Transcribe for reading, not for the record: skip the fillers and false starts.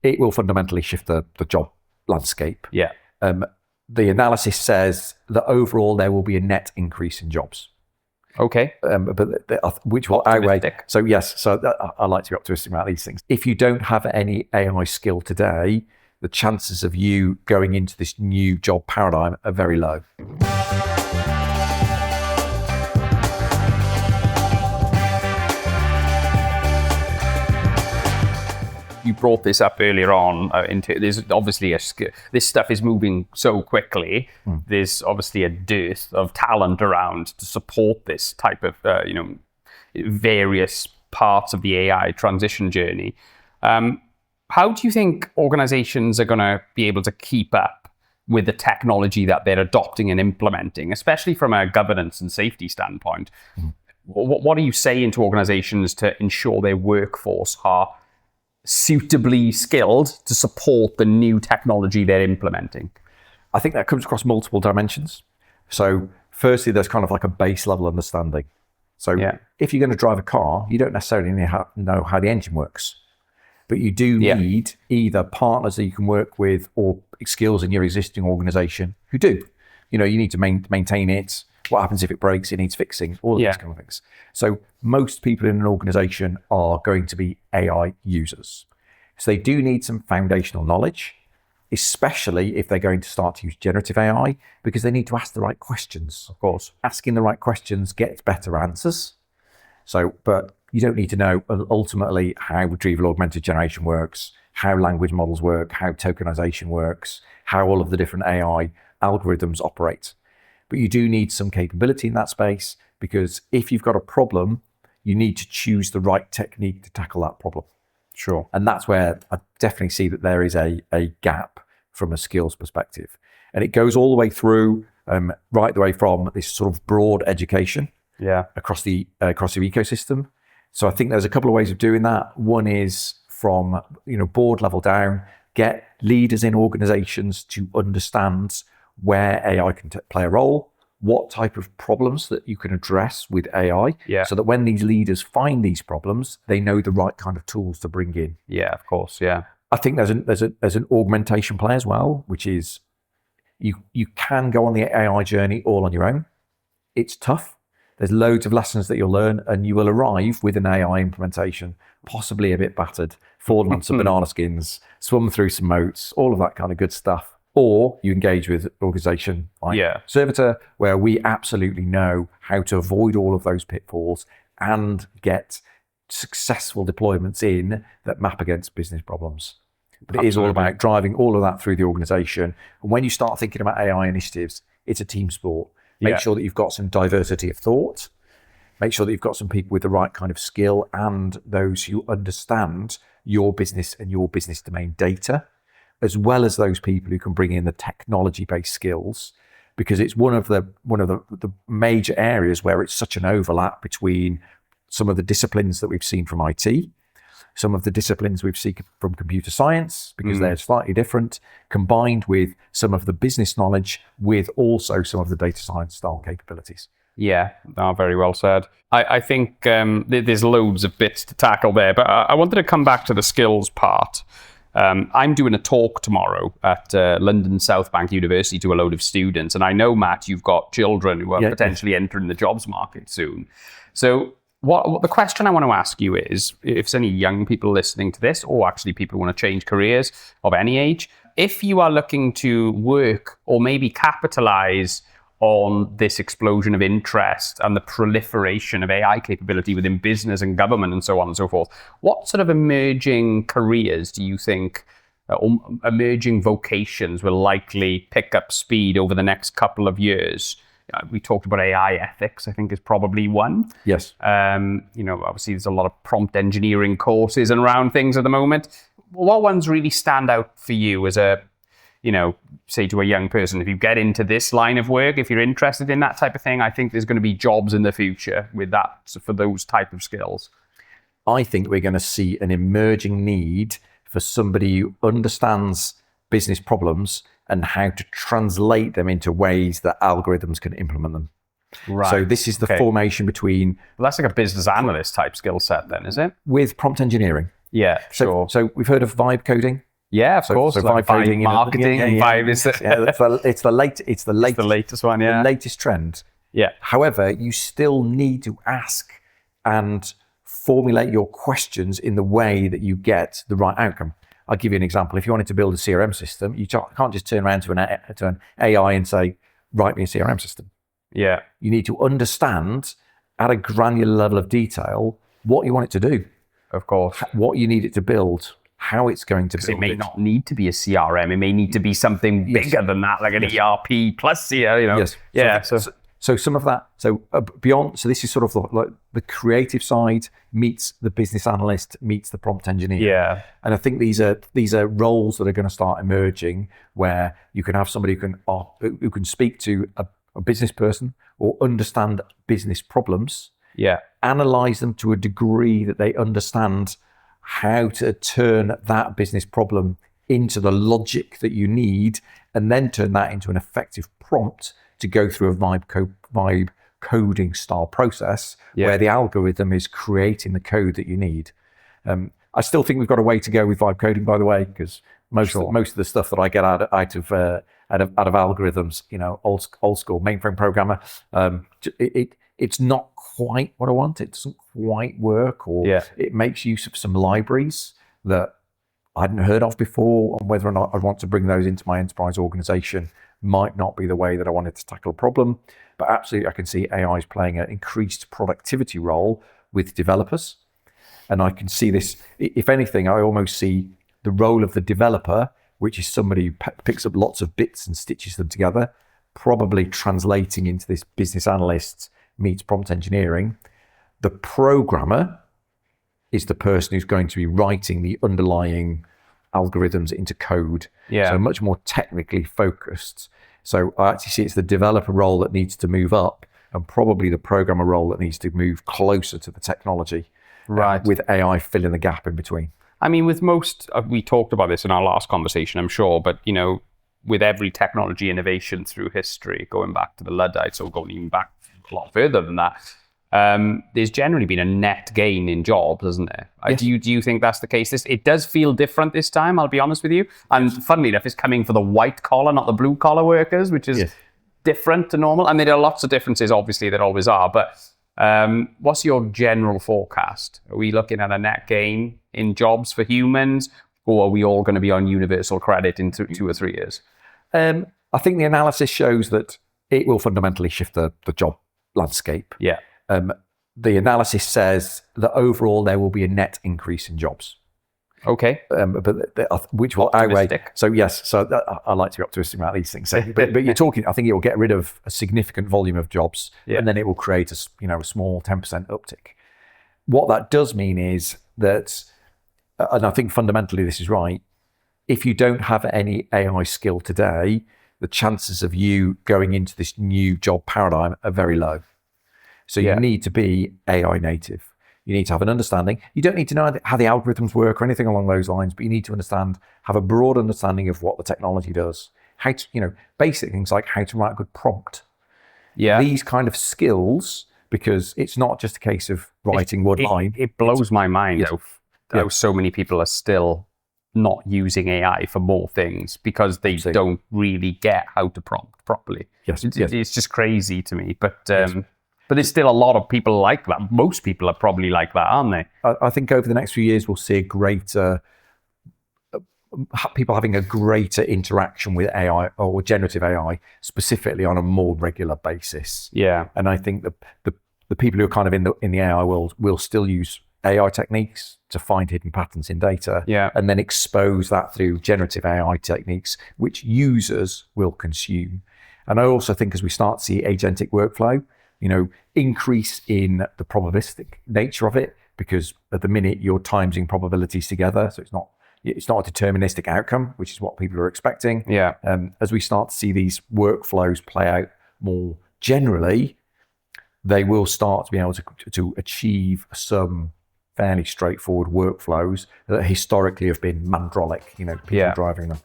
it will fundamentally shift the job landscape. Yeah. The analysis says that overall there will be a net increase in jobs. Okay. Which will outweigh. So yes, I like to be optimistic about these things. If you don't have any AI skill today, the chances of you going into this new job paradigm are very low. You brought this up earlier on. There's obviously this stuff is moving so quickly. There's obviously a dearth of talent around to support this type of various parts of the AI transition journey. How do you think organizations are going to be able to keep up with the technology that they're adopting and implementing, especially from a governance and safety standpoint? What are you saying to organizations to ensure their workforce are suitably skilled to support the new technology they're implementing? I think that comes across multiple dimensions. So firstly, there's kind of like a base level understanding. So if you're going to drive a car, you don't necessarily know how the engine works, but you do need either partners that you can work with or skills in your existing organization who do. You need to maintain it. What happens if it breaks? It needs fixing, all of these kind of things. So most people in an organization are going to be AI users. So they do need some foundational knowledge, especially if they're going to start to use generative AI, because they need to ask the right questions. Of course. Asking the right questions gets better answers. But you don't need to know ultimately how retrieval augmented generation works, how language models work, how tokenization works, how all of the different AI algorithms operate. But you do need some capability in that space, because if you've got a problem, you need to choose the right technique to tackle that problem. Sure. And that's where I definitely see that there is a gap from a skills perspective. And it goes all the way through, right the way from this sort of broad education across the ecosystem. So I think there's a couple of ways of doing that. One is from board level down, get leaders in organizations to understand where AI can play a role, what type of problems that you can address with AI, so that when these leaders find these problems, they know the right kind of tools to bring in. Yeah, of course, yeah. I think there's an augmentation play as well, which is you can go on the AI journey all on your own. It's tough. There's loads of lessons that you'll learn, and you will arrive with an AI implementation, possibly a bit battered, fallen on some banana skins, swum through some moats, all of that kind of good stuff. Or you engage with an organization like Servita, where we absolutely know how to avoid all of those pitfalls and get successful deployments in that map against business problems. But it is all about driving all of that through the organization. And when you start thinking about AI initiatives, it's a team sport. Make sure that you've got some diversity of thought. Make sure that you've got some people with the right kind of skill and those who understand your business and your business domain data, as well as those people who can bring in the technology-based skills, because it's one of the major areas where it's such an overlap between some of the disciplines that we've seen from IT, some of the disciplines we've seen from computer science, because they're slightly different, combined with some of the business knowledge, with also some of the data science style capabilities. Yeah, very well said. I think there's loads of bits to tackle there, but I wanted to come back to the skills part. I'm doing a talk tomorrow at London South Bank University to a load of students. And I know, Matt, you've got children who are potentially entering the jobs market soon. So what the question I want to ask you is, if there's any young people listening to this, or actually people who want to change careers of any age, if you are looking to work or maybe capitalize on this explosion of interest and the proliferation of AI capability within business and government and so on and so forth, what sort of emerging careers do you think, or emerging vocations will likely pick up speed over the next couple of years? We talked about AI ethics, I think is probably one. Yes. Obviously there's a lot of prompt engineering courses and around things at the moment. What ones really stand out for you as a, say to a young person, if you get into this line of work, if you're interested in that type of thing, I think there's going to be jobs in the future with that, for those type of skills. I think we're going to see an emerging need for somebody who understands business problems and how to translate them into ways that algorithms can implement them. Right. So this is the formation between... Well, that's like a business analyst type skill set then, is it? With prompt engineering. Yeah, sure. So we've heard of vibe coding. Yeah, of course. So like vibe coding, marketing, vibe is it's the latest one. Yeah, the latest trend. Yeah. However, you still need to ask and formulate your questions in the way that you get the right outcome. I'll give you an example. If you wanted to build a CRM system, you can't just turn around to an AI and say, write me a CRM system. Yeah. You need to understand at a granular level of detail what you want it to do. Of course. What you need it to build, how it's going to build it. May not need to be a CRM. It may need to be something bigger than that, like an ERP plus CRM, Yes. Yeah. So some of that, beyond, so this is sort of like the creative side meets the business analyst meets the prompt engineer. Yeah. And I think these are roles that are going to start emerging where you can have somebody who can speak to a business person or understand business problems. Yeah. Analyze them to a degree that they understand how to turn that business problem into the logic that you need, and then turn that into an effective prompt to go through a vibe coding style process where the algorithm is creating the code that you need. I still think we've got a way to go with vibe coding, by the way, because most of the stuff that I get out of algorithms, old school mainframe programmer, it's not quite what I want. It doesn't quite work, or it makes use of some libraries that I hadn't heard of before, and whether or not I want to bring those into my enterprise organization might not be the way that I wanted to tackle a problem. But absolutely, I can see AI is playing an increased productivity role with developers. And I can see this, if anything, I almost see the role of the developer, which is somebody who picks up lots of bits and stitches them together, probably translating into this business analyst meets prompt engineering. The programmer is the person who's going to be writing the underlying algorithms into code. So much more technically focused. So I actually see it's the developer role that needs to move up, and probably the programmer role that needs to move closer to the technology, with AI filling the gap in between. I mean, with most, we talked about this in our last conversation, I'm sure, but with every technology innovation through history, going back to the Luddites or going even back a lot further than that, there's generally been a net gain in jobs, hasn't there? Yes. Do you think that's the case? It does feel different this time, I'll be honest with you. And funnily enough, it's coming for the white collar, not the blue collar workers, which is different to normal. I mean, there are lots of differences, obviously, there always are. But what's your general forecast? Are we looking at a net gain in jobs for humans, or are we all going to be on universal credit in 2 or 3 years? I think the analysis shows that it will fundamentally shift the job landscape. Yeah. The analysis says that overall there will be a net increase in jobs. Okay. Which will outweigh. So yes. So I like to be optimistic about these things. So, but you're talking. I think it will get rid of a significant volume of jobs, and then it will create a small 10% uptick. What that does mean is that, and I think fundamentally this is right. If you don't have any AI skill today, the chances of you going into this new job paradigm are very low. So you need to be AI native. You need to have an understanding. You don't need to know how the algorithms work or anything along those lines, but you need to have a broad understanding of what the technology does. How to, basic things like how to write a good prompt. Yeah. These kind of skills, because it's not just a case of writing one line. It blows my mind how so many people are still not using AI for more things because they don't really get how to prompt properly. It's just crazy to me. But there's still a lot of people like that. Most people are probably like that, aren't they? I think over the next few years, we'll see people having a greater interaction with AI or generative AI, specifically on a more regular basis. Yeah. And I think the people who are kind of in the AI world will still use AI techniques to find hidden patterns in data, and then expose that through generative AI techniques, which users will consume. And I also think as we start to see agentic workflow, increase in the probabilistic nature of it, because at the minute you're timesing probabilities together, so it's not a deterministic outcome, which is what people are expecting. Yeah. As we start to see these workflows play out more generally, they will start to be able to achieve some fairly straightforward workflows that historically have been mandrolic, people driving them.